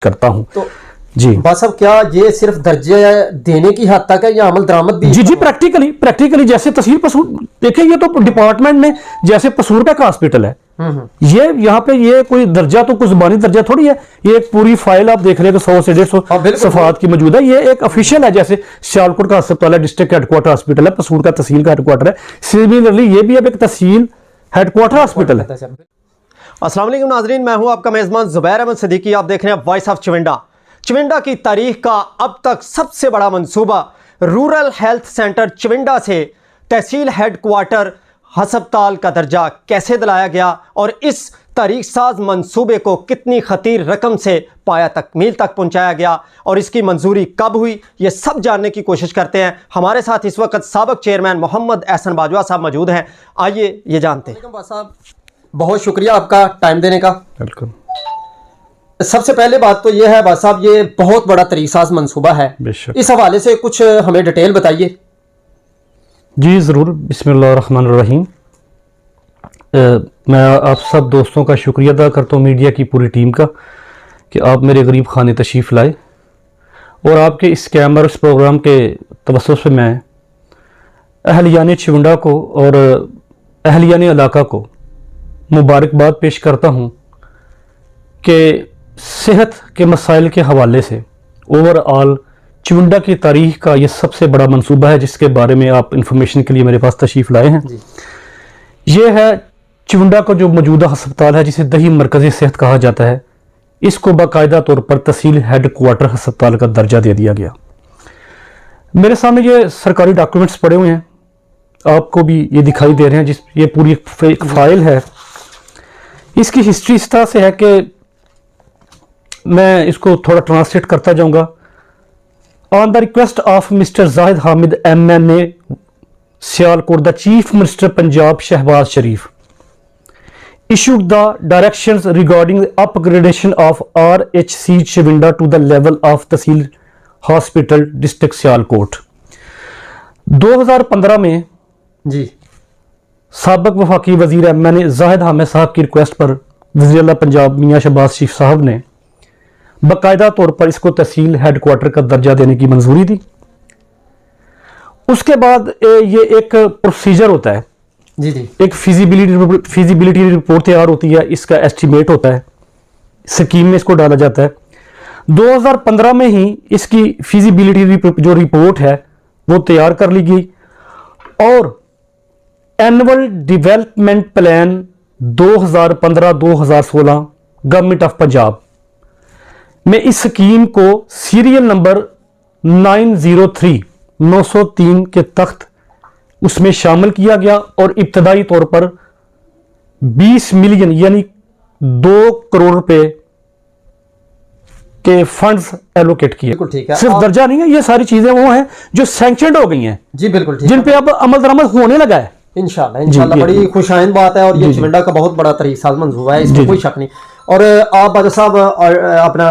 करता हूँ। तो जी बस अब क्या ये सिर्फ दर्जे देने की हद तक है या अमल दरामद भी? जी प्रैक्टिकली जैसे तहसील पसूर देखिए, ये तो डिपार्टमेंट में जैसे पसूर का एक हॉस्पिटल है, ये यहाँ पे ये कोई दर्जा तो कुछ जुबानी दर्जा थोड़ी है, ये एक पूरी फाइल आप देख रहे हो 100 से 150 सफात की मौजूद है। ये एक ऑफिशियल है, जैसे सियालकोट का अस्पताल है, डिस्ट्रिक्ट हेडक्वार्टर हॉस्पिटल है, पसूर का तहसील का हेडक्वार्टर है। सिमिलरली ये भी अब एक तहसील हेडक्वार्टर हॉस्पिटल है। अस्सलाम वालेकुम नाजरीन, मैं हूं आपका मेज़बान ज़ुबैर अहमद सिद्दीकी। आप देख रहे हैं वॉइस ऑफ चविंडा। चविंडा की तारीख का अब तक सबसे बड़ा मंसूबा रूरल हेल्थ सेंटर चविंडा से तहसील हेडक्वार्टर अस्पताल का दर्जा कैसे दिलाया गया और इस तारीख साज मंसूबे को कितनी खतीर रकम से पाया तकमील तक पहुंचाया गया और इसकी मंजूरी कब हुई, ये सब जानने की कोशिश करते हैं। हमारे साथ इस वक्त साबिक चेयरमैन मोहम्मद एहसन बाजवा साहब मौजूद हैं। आइए ये जानते हैं। बहुत शुक्रिया आपका टाइम देने का। वेलकम। सबसे पहले बात तो यह है बात साहब, ये बहुत बड़ा तरीक़साज़ मंसूबा है, इस हवाले से कुछ हमें डिटेल बताइए। जी ज़रूर। बिस्मिल्लाहिर्रहमानिर्रहीम। मैं आप सब दोस्तों का शुक्रिया अदा करता हूँ, मीडिया की पूरी टीम का, कि आप मेरे गरीब खाने तशरीफ़ लाए और आपके इस कैमरा इस प्रोग्राम के तवस्सुस से मैं अहलियान चविंडा को और अहलियान इलाका को मुबारकबाद पेश करता हूँ कि सेहत के मसाइल के हवाले से ओवरऑल चविंडा की तारीख का ये सबसे बड़ा मंसूबा है, जिसके बारे में आप इंफॉर्मेशन के लिए मेरे पास तशरीफ़ लाए हैं। ये है चविंडा का जो मौजूदा अस्पताल है, जिसे दही मरकज़ी सेहत कहा जाता है, इसको बाकायदा तौर पर तहसील हेडक्वार्टर अस्पताल का दर्जा दे दिया गया। मेरे सामने ये सरकारी डॉक्यूमेंट्स पड़े हुए हैं, आपको भी ये दिखाई दे रहे हैं, जिस ये पूरी एक फाइल है। इसकी हिस्ट्री इस तरह से है कि मैं इसको थोड़ा ट्रांसलेट करता जाऊंगा। On the request of mister Zahid Hamid MNA Sialkot, the chief minister Punjab Shahbaz Sharif issued the directions regarding the upgradation of RHC Chavinda to the level of Tehsil Hospital District Sialkot. 2015 में जी साबिक वफाकी वजीर MNA जाहिद हामिद साहब की रिक्वेस्ट पर वज़ीर आला पंजाब मियाँ शहबाज शरीफ साहब ने बाकायदा तौर पर इसको तहसील हेडक्वार्टर का दर्जा देने की मंजूरी दी। उसके बाद ये एक प्रोसीजर होता है, एक फिजिबिलिटी रिपोर्ट तैयार होती है, इसका एस्टीमेट होता है, स्कीम में इसको डाला जाता है। 2015 में ही इसकी फिजिबिलिटी जो रिपोर्ट है वो तैयार कर ली गई और annual development plan 2015-2016 government of Punjab में इस स्कीम को सीरियल नंबर 903 के तहत उसमें शामिल किया गया और इब्तदाई तौर पर 20 मिलियन यानी 2 करोड़ रुपए के फंड्स एलोकेट किए। सिर्फ दर्जा नहीं है, ये सारी चीजें वो हैं जो सैंक्शनड हो गई हैं। जी बिल्कुल, जिन पे अब अमल दरामद होने लगा है। इंशाल्लाह बड़ी खुशाइंद बात है और ये चविंडा का बहुत बड़ा तरीक़साज़ मंसूबा है, इसमें कोई शक नहीं। और आप बादशाह साहब अपना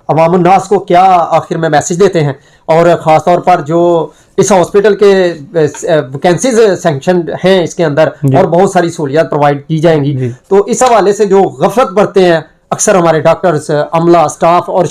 अवामुन नास को क्या आखिर में मैसेज देते हैं और ख़ास तौर पर जो इस हॉस्पिटल के वैकेंसीज सैंक्शन हैं इसके अंदर और बहुत सारी सहूलियात प्रोवाइड की जाएंगी, तो इस हवाले से जो गफलत बरते हैं अक्सर हमारे डॉक्टर्स, अमला, स्टाफ और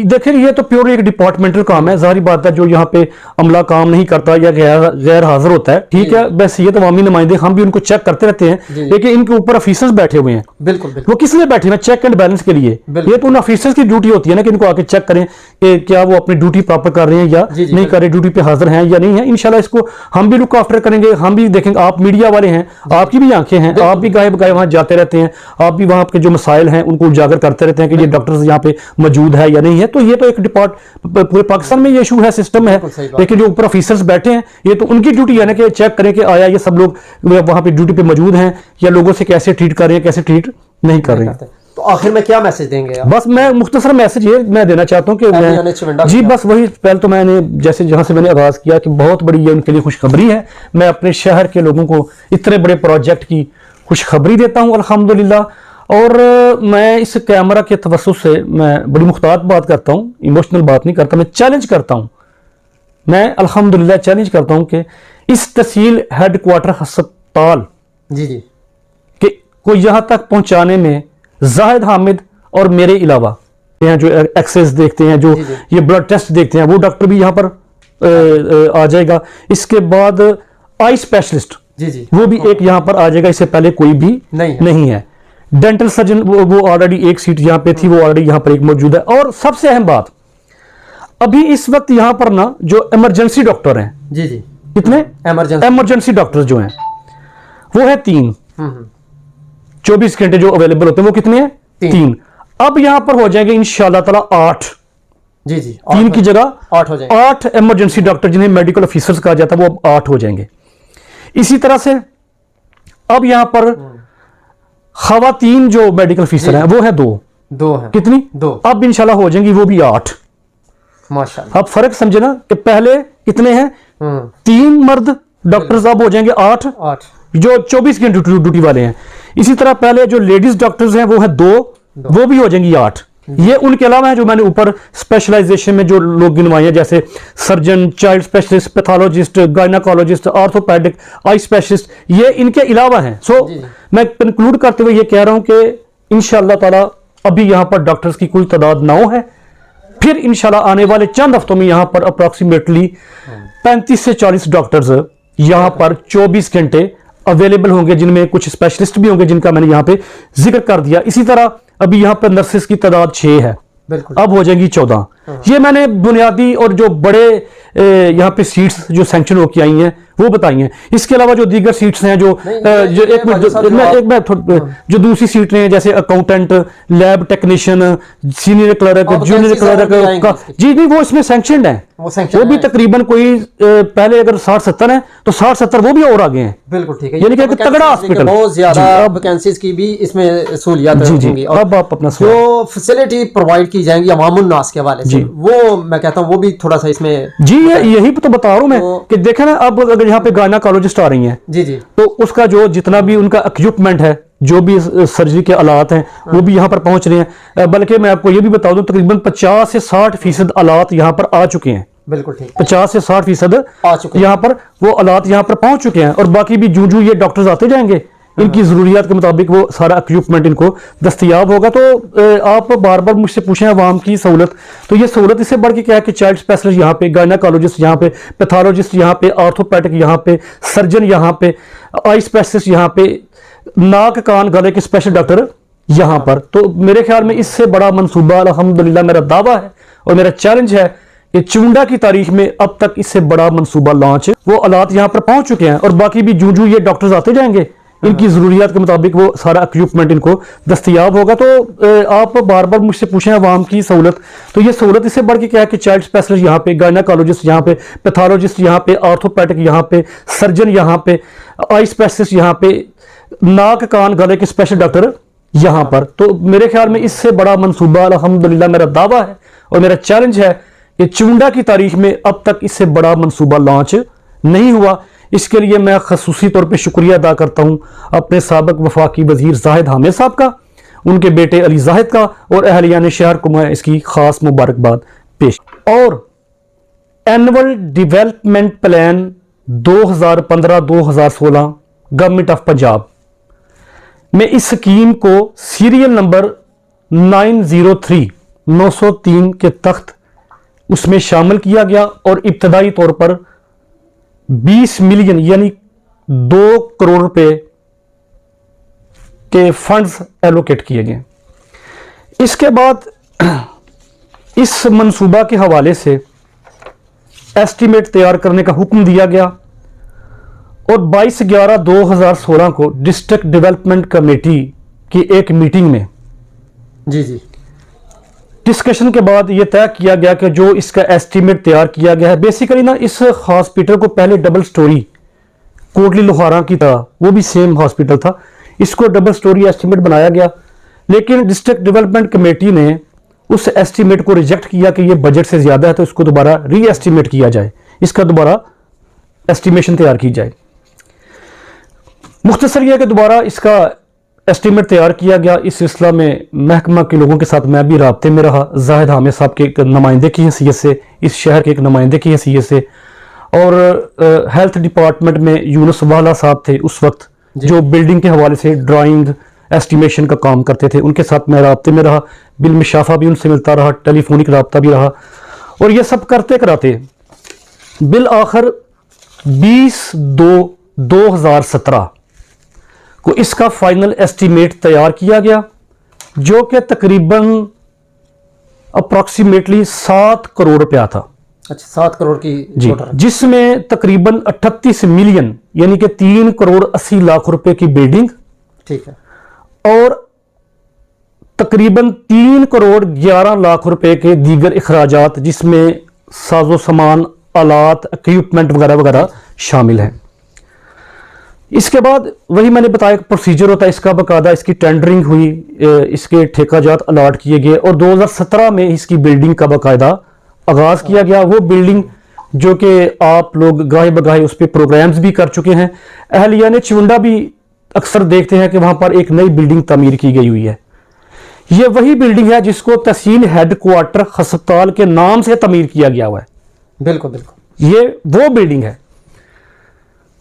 देखिए ये तो प्योर एक डिपार्टमेंटल काम है। जाहिर बात है जो यहाँ पे अमला काम नहीं करता या गैर हाजिर होता है, ठीक है, बस ये तो अवामी नुमाइंदे हम भी उनको चेक करते रहते हैं, लेकिन इनके ऊपर ऑफिसर्स बैठे हुए हैं। बिल्कुल वो किस लिए बैठे हैं? चेक एंड बैलेंस के लिए। ये तो उन ऑफिसर्स की ड्यूटी होती है ना कि इनको आके चेक करें कि क्या वो अपनी ड्यूटी प्रॉपर कर रहे हैं या नहीं कर रहे, ड्यूटी पे हाजिर हैं या नहीं है। इंशाल्लाह इसको हम भी लुक आफ्टर करेंगे, हम भी देखेंगे। आप मीडिया वाले हैं, आपकी भी आंखें हैं, आप भी गायब वहां जाते रहते हैं, आप भी वहां के जो मसाइल हैं उनको उजागर करते रहते हैं कि ये डॉक्टर्स यहाँ पे मौजूद है या नहीं है। तो ये तो एक पूरे पाकिस्तान में ये इशू है, सिस्टम है, लेकिन जो ऊपर ऑफिसर्स बैठे हैं ये तो उनकी ड्यूटी है ना कि चेक करें कि आया ये सब लोग वहां पे ड्यूटी पे मौजूद हैं या लोगों से कैसे ट्रीट कर रहे हैं, कैसे ट्रीट नहीं कर रहे हैं। तो आखिर में क्या मैसेज देंगे आप? बस मैं मुख्तसर मैसेज ये मैं देना चाहता हूँ कि जी बस वही पहले तो मैंने जैसे जहां से मैंने आगाज किया कि बहुत बड़ी ये उनके लिए खुशखबरी है। मैं अपने शहर के लोगों को इतने बड़े प्रोजेक्ट की खुशखबरी देता हूँ अल्हम्दुलिल्लाह। और मैं इस कैमरा के तवस्सुस से मैं बड़ी मुख्तात बात करता हूँ, इमोशनल बात नहीं करता, मैं चैलेंज करता हूँ, मैं अल्हम्दुलिल्लाह चैलेंज करता हूँ कि इस तहसील हेडक्वार्टर अस्पताल को यहाँ तक पहुँचाने में जाहिद हामिद और मेरे अलावा हैं, जो एक्सरेज देखते हैं, जो ये ब्लड टेस्ट देखते हैं, वो डॉक्टर भी यहाँ पर आ जाएगा। इसके बाद आई स्पेशलिस्ट वो भी एक यहाँ पर आ जाएगा, इससे पहले कोई भी नहीं है। डेंटल सर्जन वो ऑलरेडी एक सीट यहाँ पे थी, वो ऑलरेडी यहाँ पर एक मौजूद है। और सबसे अहम बात, अभी इस वक्त यहाँ पर ना जो इमरजेंसी डॉक्टर हैं, कितने इमरजेंसी डॉक्टर जो हैं वो है 3, 24 घंटे जो अवेलेबल होते हैं, वो कितने हैं 3। अब यहां पर हो जाएंगे इंशाल्लाह ताला 8। 3 की जगह 8 हो जाएंगे। 8 इमरजेंसी डॉक्टर जिन्हें मेडिकल ऑफिसर्स कहा जाता है, वो 8 हो जाएंगे। इसी तरह से अब यहां पर खवातीन जो मेडिकल ऑफिसर हैं वो है 2 है। कितनी 2? अब इंशाल्लाह हो जाएंगी वो भी 8 माशाल्लाह। अब फर्क समझे ना कि पहले कितने हैं 3 मर्द डॉक्टर्स, अब हो जाएंगे 8 जो 24 घंटे ड्यूटी वाले हैं। इसी तरह पहले जो लेडीज डॉक्टर्स हैं वो है 2, वो भी हो जाएंगी 8। ये उनके अलावा है जो मैंने ऊपर स्पेशलाइजेशन में जो लोग गिनवाए हैं, जैसे surgeon, child specialist, pathologist, gynaecologist, orthopaedic, eye specialist, ये इनके अलावा हैं। सो मैं कंक्लूड करते हुए ये कह रहा हूं कि इंशाअल्लाह ताला अभी यहां पर डॉक्टर्स की कोई तादाद 9 है, फिर इंशाल्लाह आने वाले चंद हफ्तों में यहां पर अप्रॉक्सीमेटली 35 से 40 डॉक्टर्स यहां पर 24 घंटे अवेलेबल होंगे, जिनमें कुछ स्पेशलिस्ट भी होंगे जिनका मैंने यहां पे जिक्र कर दिया। इसी तरह अभी यहां पर नर्सेस की तादाद 6 है, अब हो जाएंगी 14। ये मैंने बुनियादी और जो बड़े यहाँ पे सीट्स जो सैंक्शन होकर आई हैं वो बताई हैं। इसके अलावा जो दीगर सीट्स हैं जो जो दूसरी सीटें हैं, जैसे accountant, lab technician, senior clerk, junior clerk, जी नहीं, वो इसमें सैंक्शनड है। वो भी तकरीबन कोई पहले अगर 60-70 है तो 60-70 वो भी और आगे हैं। बिल्कुल ठीक है, यानी कि तगड़ा हॉस्पिटल, बहुत ज्यादा वैकेंसीज की भी इसमें सहूलियत होंगी। अब आप अपना जो फैसिलिटी प्रोवाइड की जाएंगी अवामुन नास के हवाले से, वो मैं कहता हूँ वो भी थोड़ा सा इसमें यही तो बता रहा हूँ मैं कि देखे ना, अब अगर यहाँ पे गायनाकोलॉजिस्ट आ रही हैं तो उसका जो जितना भी उनका इक्विपमेंट है, जो भी सर्जरी के आलात हैं, वो भी यहाँ पर पहुंच रहे हैं। बल्कि मैं आपको ये भी बता दूं, तकरीबन 50 से 60% आलात यहाँ पर आ चुके हैं। बिल्कुल ठीक, 50 से 60% आ चुके हैं यहाँ पर, वो आलात यहाँ पर पहुंच चुके हैं। और बाकी भी जूं ये डॉक्टर्स आते जाएंगे, इनकी जरूरियात के मुताबिक वो सारा इक्विपमेंट इनको दस्तयाब होगा। तो आप बार बार मुझसे पूछें अवाम की सहूलत, तो ये सहूलत इससे बढ़ के क्या है कि चाइल्ड स्पेशलिस्ट यहाँ पे, गायनाकोलॉजिस्ट यहाँ पे, पैथोलॉजिस्ट यहाँ पे, ऑर्थोपेडिक यहाँ पे, सर्जन यहाँ पे, आई स्पेशलिस्ट यहाँ पे, नाक कान गले के स्पेशल डॉक्टर यहाँ पर। तो मेरे ख्याल में इससे बड़ा मंसूबा अल्हम्दुलिल्लाह मेरा दावा है और मेरा चैलेंज है कि चुंडा की तारीख में अब तक इससे बड़ा मंसूबा लॉन्च, वो आलात यहाँ पर पहुंच चुके हैं। और बाकी भी जूं ये डॉक्टर्स आते जाएंगे, इनकी जरूरियात के मुताबिक वो सारा इक्विपमेंट इनको दस्तयाब होगा। तो आप बार बार मुझसे पूछें अवाम की सहूलत, तो ये सहूलत इससे बढ़ के क्या है कि चाइल्ड स्पेशलिस्ट यहाँ पे, गायनाकोलॉजिस्ट यहाँ पे, पैथोलॉजिस्ट यहाँ पे, ऑर्थोपेडिक यहाँ पे, सर्जन यहाँ पे, आई स्पेशलिस्ट यहाँ पे, नाक कान गले के स्पेशल डॉक्टर यहाँ पर। तो मेरे ख्याल में इससे बड़ा मंसूबा अल्हम्दुलिल्लाह मेरा दावा है और मेरा चैलेंज है कि चुंडा की तारीख में अब तक इससे बड़ा मंसूबा लॉन्च नहीं हुआ। इसके लिए मैं खसूसी तौर पे शुक्रिया अदा करता हूँ अपने साबिक वफाकी वजीर जाहिद हामिद साहब का, उनके बेटे अली जाहिद का और अहलियान शहर को मैं इसकी खास मुबारकबाद पेश। और annual development plan 2015-2016 government of Punjab में इस स्कीम को सीरियल नंबर 903 के तहत उसमें शामिल किया गया और इब्तदाई तौर पर 20 मिलियन यानी 2 करोड़ रुपए के फंड्स एलोकेट किए गए। इसके बाद इस मंसूबा के हवाले से एस्टीमेट तैयार करने का हुक्म दिया गया और 22/11/2016 को डिस्ट्रिक्ट डेवलपमेंट कमेटी की एक मीटिंग में डिस्कशन के बाद यह तय किया गया कि जो इसका एस्टीमेट तैयार किया गया है, बेसिकली ना इस हॉस्पिटल को पहले डबल स्टोरी कोटली लोहारा की तरह, वो भी सेम हॉस्पिटल था, इसको डबल स्टोरी एस्टीमेट बनाया गया। लेकिन डिस्ट्रिक्ट डेवलपमेंट कमेटी ने उस एस्टीमेट को रिजेक्ट किया कि ये बजट से ज्यादा है, तो इसको दोबारा री एस्टीमेट किया जाए, इसका दोबारा एस्टीमेशन तैयार की जाए। मुख्तसर यह कि दोबारा इसका एस्टीमेट तैयार किया गया। इस सिलसिला में महकमा के लोगों के साथ मैं भी राब्ते में रहा, जाहिद हामिद साहब के एक नुमाइंदे की हैसियत से, इस शहर के एक नुमाइंदे की हैसियत से, और हेल्थ डिपार्टमेंट में यूनुस वाला साहब थे उस वक्त, जो बिल्डिंग के हवाले से ड्राइंग एस्टिमेशन का काम करते थे, उनके साथ मैं राब्ते में रहा, बिल मुशाफा भी उनसे मिलता रहा, टेलीफोनिक राब्ता भी रहा। और ये सब करते कराते बिल आखिर 20/2/2017 को इसका फाइनल एस्टीमेट तैयार किया गया, जो कि तकरीबन अप्रॉक्सीमेटली 7 करोड़ रुपया था। अच्छा, 7 करोड़ की जी, टोटल। जिसमें तकरीबन 38 मिलियन यानी कि 3 करोड़ 80 लाख रुपए की बिल्डिंग ठीक है। और तकरीबन 3 करोड़ 11 लाख रुपए के दीगर अखराजात, जिसमें साजो सामान, आलात, इक्विपमेंट वगैरह वगैरह शामिल हैं। इसके बाद वही मैंने बताया प्रोसीजर होता है इसका, बाकायदा इसकी टेंडरिंग हुई, इसके ठेकाजात अलाट किए गए और 2017 में इसकी बिल्डिंग का बाकायदा आगाज किया गया। वो बिल्डिंग जो कि आप लोग गाहे बगाहे उस पर प्रोग्राम्स भी कर चुके हैं। अहलियाने चिवंडा भी अक्सर देखते हैं कि वहां पर एक नई बिल्डिंग तामीर की गई हुई है। ये वही बिल्डिंग है जिसको तहसील हेडक्वार्टर हस्पताल के नाम से तमीर किया गया हुआ है। बिल्कुल बिल्कुल, ये वो बिल्डिंग है।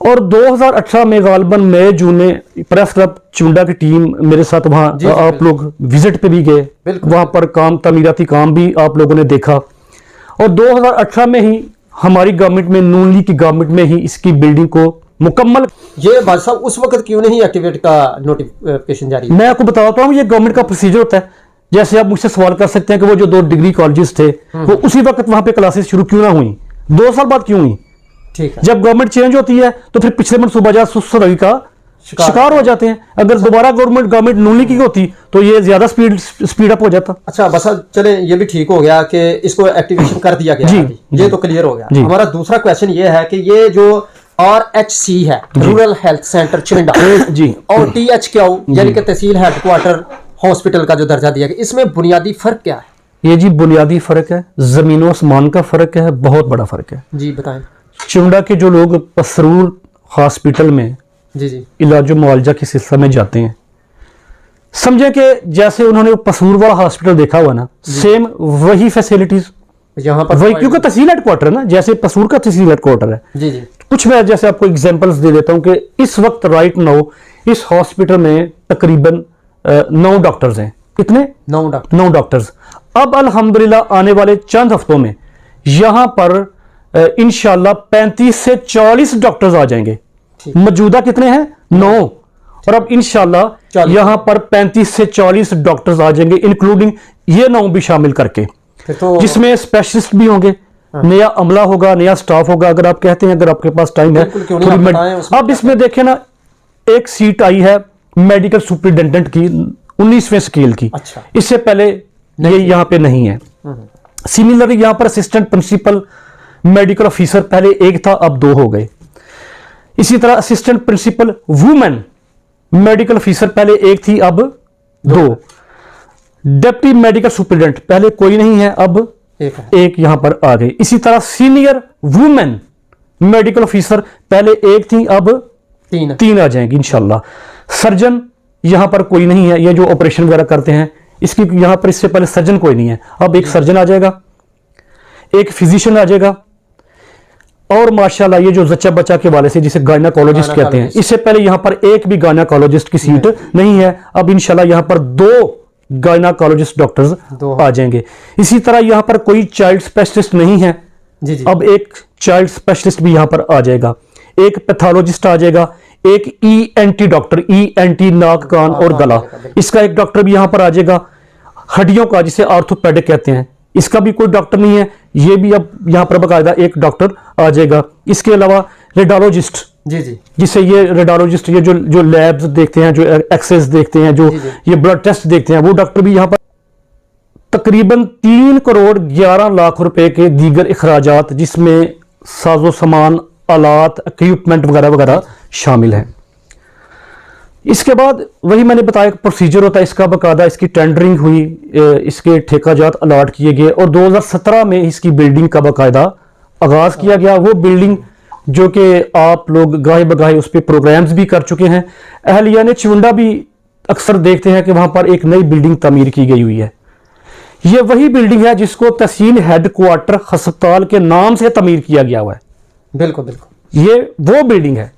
और 2018 में गालबन मई जून में प्रेस क्लब चिवंडा की टीम मेरे साथ वहां आप लोग विजिट पे भी गए, वहां पर काम तामीराती काम भी आप लोगों ने देखा। और 2018 में ही हमारी गवर्नमेंट में, नून लीग की गवर्नमेंट में ही इसकी बिल्डिंग को मुकम्मल। ये भाई साहब उस वक्त क्यों नहीं एक्टिवेट का नोटिफिकेशन जारी? मैं आपको बताता हूँ, ये गवर्नमेंट का प्रोसीजर होता है। जैसे आप मुझसे सवाल कर सकते हैं कि वो जो 2 डिग्री कॉलेजेस थे वो उसी वक्त वहां पे क्लासेस शुरू क्यों ना हुई, 2 साल बाद क्यों हुई? ठीक है। जब गवर्नमेंट चेंज होती है तो फिर पिछले मनसूबाजात सुस्त-रवी का शिकार हो जाते हैं। अगर दोबारा गवर्नमेंट नून की होती तो ये ज्यादा स्पीड अप हो जाता। अच्छा बस चले, ये भी ठीक हो गया कि इसको एक्टिवेशन कर दिया गया। जी, अभी ये तो क्लियर हो गया। जी। हमारा दूसरा क्वेश्चन ये है कि ये जो RHC है, रूरल हेल्थ सेंटर चिवंडा जी, और THQ यानी कि तहसील हेडक्वार्टर हॉस्पिटल का जो दर्जा दिया गया, इसमें बुनियादी फर्क क्या है? ये जी बुनियादी फर्क है, जमीन आसमान का फर्क है, बहुत बड़ा फर्क है। जी बताएं। चिवंडा के जो लोग पसरूर हॉस्पिटल में जी जी इलाज मुआवजा के सिलसिले में जाते हैं, समझे कि जैसे उन्होंने पसूर वाला हॉस्पिटल देखा हुआ ना, सेम वही फैसिलिटीज यहाँ पर वही, क्योंकि तहसील हेडक्वार्टर है ना, जैसे पसूर का तहसील हेडक्वार्टर है। जी जी कुछ मैं जैसे आपको एग्जांपल्स दे देता हूं कि इस वक्त राइट नाउ इस हॉस्पिटल में तकरीबन 9 डॉक्टर्स हैं। कितने? 9 डॉक्टर। 9 डॉक्टर्स। अब अल्हम्दुलिल्लाह आने वाले चंद हफ्तों में यहां पर इंशाल्लाह 35 से 40 डॉक्टर्स आ जाएंगे। मौजूदा कितने हैं? 9। और अब इंशाल्लाह यहां पर 35 से 40 डॉक्टर्स आ जाएंगे, इंक्लूडिंग ये 9 भी शामिल करके, तो जिसमें स्पेशलिस्ट भी होंगे, नया अमला होगा, नया स्टाफ होगा। अगर आप कहते हैं, अगर आपके पास टाइम है अब इसमें देखें ना, एक सीट आई है मेडिकल सुपरिटेंडेंट की 19वें स्केल की। अच्छा। इससे पहले ये यहाँ पे नहीं है। सिमिलरली यहाँ पर असिस्टेंट प्रिंसिपल मेडिकल ऑफिसर पहले 1 था, अब 2 हो गए। इसी तरह assistant principal women medical officer पहले 1 थी, अब 2। डिप्टी मेडिकल सुपरिटेंडेंट पहले कोई नहीं है, अब एक यहां पर आ गए। इसी तरह सीनियर वुमेन मेडिकल ऑफिसर पहले 1 थी, अब 3 आ जाएंगी इंशाल्लाह। सर्जन यहां पर कोई नहीं है, ये जो ऑपरेशन वगैरह करते हैं इसकी यहां पर इससे पहले सर्जन कोई नहीं है, अब एक सर्जन आ जाएगा, एक फिजिशियन आ जाएगा। और माशाल्लाह ये जो जच्चा बच्चा के वाले से जिसे गायनाकोलॉजिस्ट कहते हैं, इससे पहले यहां पर एक भी गायनाकोलॉजिस्ट की सीट नहीं है, अब इंशाल्लाह यहां पर 2 गायनाकोलॉजिस्ट डॉक्टर्स आ जाएंगे। इसी तरह यहां पर कोई चाइल्ड स्पेशलिस्ट नहीं है, जी जी। अब एक चाइल्ड स्पेशलिस्ट भी यहां पर आ जाएगा, एक पैथोलॉजिस्ट आ जाएगा, एक ENT डॉक्टर, ENT नाक कान और गला, इसका एक डॉक्टर भी यहां पर आ जाएगा। हड्डियों का जिसे ऑर्थोपेडिक कहते हैं, इसका भी कोई डॉक्टर नहीं है, ये भी अब यहां पर बाकायदा एक डॉक्टर आ जाएगा। इसके अलावा रेडियोलॉजिस्ट, जी जी, जिसे ये रेडियोलॉजिस्ट ये जो लैब्स देखते हैं, जो एक्सरेज देखते हैं, जो ये ब्लड टेस्ट देखते हैं, वो डॉक्टर भी यहां पर। तकरीबन 3 करोड़ 11 लाख रुपए के दीगर अखराजात, जिसमें साजो सामान, आलात, इक्विपमेंट वगैरह वगैरह शामिल हैं। इसके बाद वही मैंने बताया प्रोसीजर होता है इसका, बाकायदा इसकी टेंडरिंग हुई, इसके ठेकाजात अलाट किए गए और 2017 में इसकी बिल्डिंग का बाकायदा आगाज किया गया। वो बिल्डिंग जो कि आप लोग गाहे बगाहे उस पर प्रोग्राम्स भी कर चुके हैं। अहलियाने चिवंडा भी अक्सर देखते हैं कि वहां पर एक नई बिल्डिंग तामीर की गई हुई है। ये वही बिल्डिंग है जिसको तहसील हेडक्वार्टर हस्पताल के नाम से तामीर किया गया हुआ है। बिल्कुल बिल्कुल, ये वो बिल्डिंग है।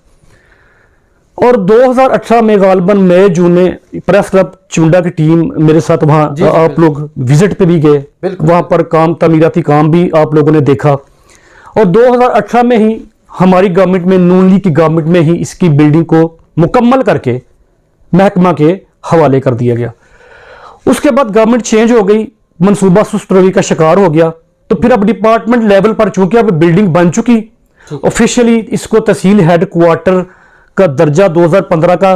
और 2018 में गालबन मई जून में प्रेस क्लब चुंडा की टीम मेरे साथ वहाँ आप लोग विजिट पे भी गए, वहाँ पर काम तमीराती काम भी आप लोगों ने देखा। और 2018 में ही हमारी गवर्नमेंट में, नून लीग की गवर्नमेंट में ही इसकी बिल्डिंग को मुकम्मल करके महकमा के हवाले कर दिया गया। उसके बाद गवर्नमेंट चेंज हो गई, मंसूबा सुस्त रवि का शिकार हो गया। तो फिर अब डिपार्टमेंट लेवल पर चूंकि अब बिल्डिंग बन चुकी, ऑफिशियली इसको तहसील हेडक्वार्टर का दर्जा 2015 का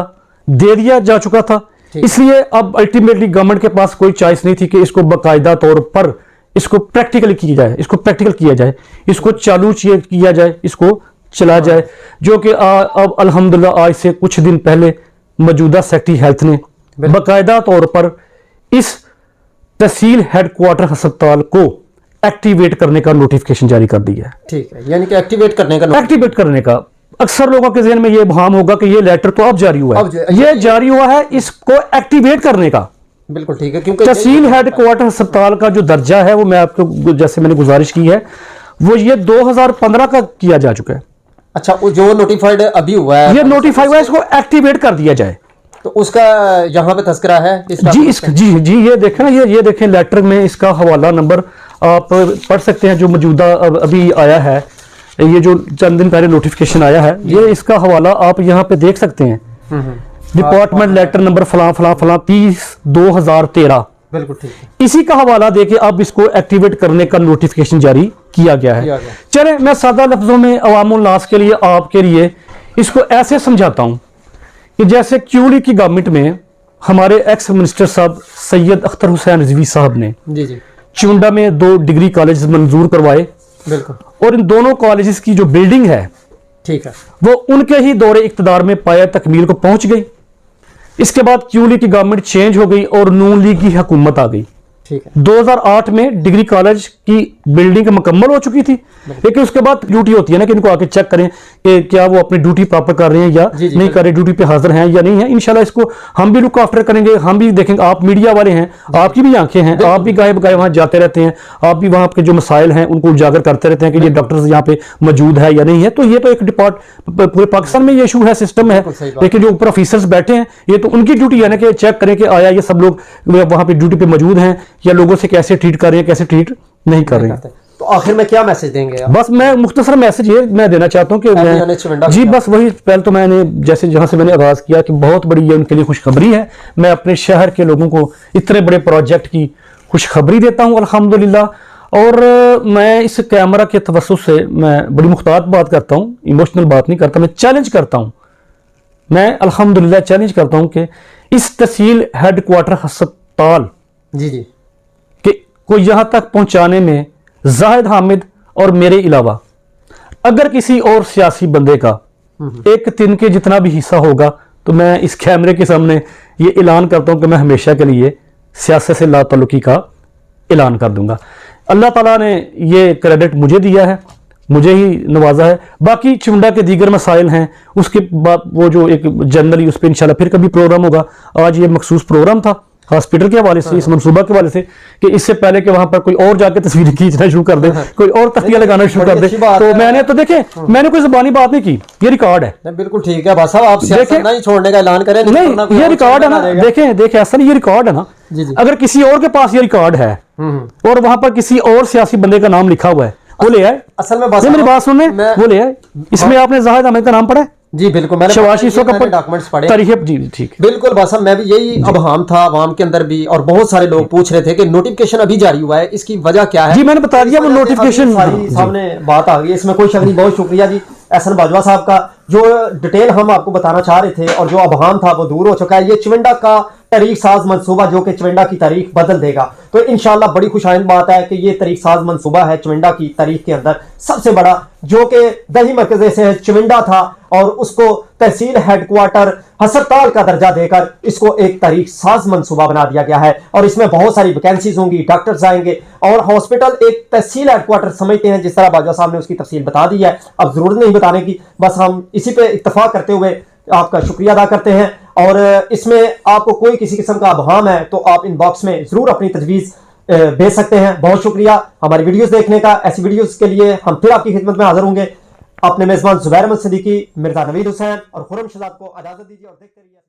दे दिया जा चुका था। इसलिए अब अल्टीमेटली गवर्नमेंट के पास कोई चॉइस नहीं थी कि इसको बाकायदा तौर पर इसको प्रैक्टिकली किया जाए, इसको प्रैक्टिकल किया जाए, इसको चालू किया जाए, इसको चला जाए। जो कि अब अल्हम्दुलिल्लाह आज से कुछ दिन पहले मौजूदा सेक्रेटरी हेल्थ ने बाकायदा तौर पर इस तहसील हेडक्वार्टर अस्पताल को एक्टिवेट करने का नोटिफिकेशन जारी कर दिया है। ठीक है, यानी कि एक्टिवेट करने का अक्सर लोगों के जहन में ये भाम होगा कि ये लेटर तो अब जारी हुआ है, ये जारी हुआ है इसको एक्टिवेट करने का। बिल्कुल ठीक है, क्योंकि तहसील हेडक्वार्टर अस्पताल का जो दर्जा है वो मैं आपको जैसे मैंने गुजारिश की है वो ये 2015 का किया जा चुका है। अच्छा, जो नोटिफाइड अभी हुआ है, ये नोटिफाई हुआ है, इसको एक्टिवेट कर दिया जाए। तो उसका यहाँ पे तस्करा है जी ये देखें ना, ये देखें लेटर में इसका हवाला नंबर आप पढ़ सकते हैं जो मौजूदा अभी आया है, ये जो चंद दिन पहले नोटिफिकेशन आया है, ये इसका हवाला आप यहाँ पे देख सकते हैं। डिपार्टमेंट लेटर नंबर फलां फलां फलां 30/2013। बिल्कुल ठीक है, इसी का हवाला देके अब इसको एक्टिवेट करने का नोटिफिकेशन जारी किया गया है। चले मैं सादा लफ्जों में अवामुल नास के लिए आपके लिए इसको ऐसे समझाता हूं कि जैसे क्यूली की गवर्नमेंट में हमारे एक्स मिनिस्टर साहब सैयद अख्तर हुसैन रिजवी साहब ने जी चुंडा में 2 डिग्री कॉलेज मंजूर करवाए। बिल्कुल, और इन दोनों कॉलेजेस की जो बिल्डिंग है ठीक है, वो उनके ही दौरे इख्तिदार में पाया तकमील को पहुंच गई। इसके बाद क्यू लीग की गवर्नमेंट चेंज हो गई और नून लीग की हुकूमत आ गई। ठीक है, 2008 में डिग्री कॉलेज की बिल्डिंग मुकम्मल हो चुकी थी, लेकिन उसके बाद ड्यूटी होती है ना कि इनको आके चेक करें कि क्या वो अपनी ड्यूटी प्रॉपर कर रहे हैं या नहीं कर रहे, ड्यूटी पे हाजिर हैं या नहीं है। इंशाल्लाह इसको हम भी लुक आफ्टर करेंगे, हम भी देखेंगे। आप मीडिया वाले हैं, आपकी भी आंखें हैं, आप भी गायब गायब वहां जाते रहते हैं, आप भी वहां के जो मसाइल हैं उनको उजागर करते रहते हैं कि ये डॉक्टर्स यहाँ पे मौजूद है या नहीं है। तो ये तो एक पूरे पाकिस्तान में ये इशू है, सिस्टम है, लेकिन जो ऊपर ऑफिसर्स बैठे हैं ये तो उनकी ड्यूटी है ना कि चेक करें कि आया ये सब लोग वहां पे ड्यूटी पे मौजूद हैं या लोगों से कैसे ट्रीट कर रहे हैं, कैसे ट्रीट नहीं कर रहे हैं। तो आखिर में क्या मैसेज देंगे आप? बस मैं मुख्तसर मैसेज ये मैं देना चाहता हूँ कि मैं जी बस वही पहले तो मैंने जैसे जहां से मैंने आगाज किया कि बहुत बड़ी ये उनके लिए खुशखबरी है। मैं अपने शहर के लोगों को इतने बड़े प्रोजेक्ट की खुशखबरी देता हूँ अल्हम्दुलिल्लाह। और मैं इस कैमरा के तवस्सुस से मैं बड़ी मुख्तात बात करता हूँ, इमोशनल बात नहीं करता, मैं चैलेंज करता हूँ, मैं अल्हम्दुलिल्लाह चैलेंज करता हूँ कि इस तहसील हेडक्वार्टर अस्पताल जी को यहां तक पहुंचाने में जाहिद हामिद और मेरे अलावा अगर किसी और सियासी बंदे का एक तिन के जितना भी हिस्सा होगा तो मैं इस कैमरे के सामने ये ऐलान करता हूं कि मैं हमेशा के लिए सियासत से लाताल्लुकी का ऐलान कर दूंगा। अल्लाह ताला ने ये क्रेडिट मुझे दिया है, मुझे ही नवाजा है। बाकी चुंडा के दीगर मसाइल हैं उसके बाद वो जो एक जनरली उस पर इंशाल्लाह फिर कभी प्रोग्राम होगा। आज ये मखसूस प्रोग्राम था हॉस्पिटल के हवाले से, इस मनसूबा के हवाले से कि इससे पहले कि वहां पर कोई और जाके तस्वीरें खींचना शुरू कर दे, कोई और तख्तियां लगाना शुरू कर दे। तो मैंने तो देखे मैंने कोई ज़बानी बात नहीं की, ये रिकॉर्ड है। बिल्कुल ठीक है बस आप सियासत नहीं छोड़ने का ऐलान करें, नहीं ये रिकॉर्ड है ना, देखें असल ये रिकॉर्ड है ना। अगर किसी और के पास ये रिकॉर्ड है और वहां पर किसी और सियासी बंदे का नाम लिखा हुआ है वो ले आए। असल में मेरी बात सुनने वो ले आए। इसमें आपने जाहिद अहमद का नाम पढ़ा है? जी बिल्कुल, मैंने डॉक्यूमेंट्स पढ़े। जी ठीक बिल्कुल बस मैं भी यही अबहाम था आवाम के अंदर भी, और बहुत सारे लोग पूछ रहे थे कि नोटिफिकेशन अभी जारी हुआ है, इसकी वजह क्या है? जी मैंने बता दिया वो नोटिफिकेशन सामने बात आ गई, इसमें कोई शक नहीं। बहुत शुक्रिया जी एहसन बाजवा साहब का, जो डिटेल हम आपको बताना चाह रहे थे और जो अबहाम था वो दूर हो चुका है। ये चुविंडा का तारीख साज मनसूबा जो कि चुविंडा की तारीख बदल देगा। तो इंशाल्लाह बड़ी खुशाइंद बात है कि ये तारीख साज मनसूबा है चुविंडा की तारीख के अंदर सबसे बड़ा, जो कि दही मरकज़ से चुविंडा था और उसको तहसील हेडक्वार्टर अस्पताल का दर्जा देकर इसको एक तारीख साज मनसूबा बना दिया गया है। और इसमें बहुत सारी वैकेंसीज होंगी, डॉक्टर्स आएंगे और हॉस्पिटल एक तहसील हेडक्वार्टर समझते हैं जिस तरह बाजवा साहब ने उसकी तफसील बता दी है, अब जरूरत नहीं बताने की। बस हम इसी पे इत्तफाक करते हुए आपका शुक्रिया अदा करते हैं। और इसमें आपको कोई किसी किस्म का अबहाम है तो आप इनबॉक्स में जरूर अपनी तजवीज़ भेज सकते हैं। बहुत शुक्रिया हमारी वीडियोस देखने का। ऐसी वीडियोस के लिए हम फिर आपकी खिदमत में हाजिर होंगे। अपने मेजबान जुबैर अहमद सिद्दीकी, मिर्जा नवीद हुसैन और खुर्रम शहजाद को इजाजत दीजिए और देखते रहिए।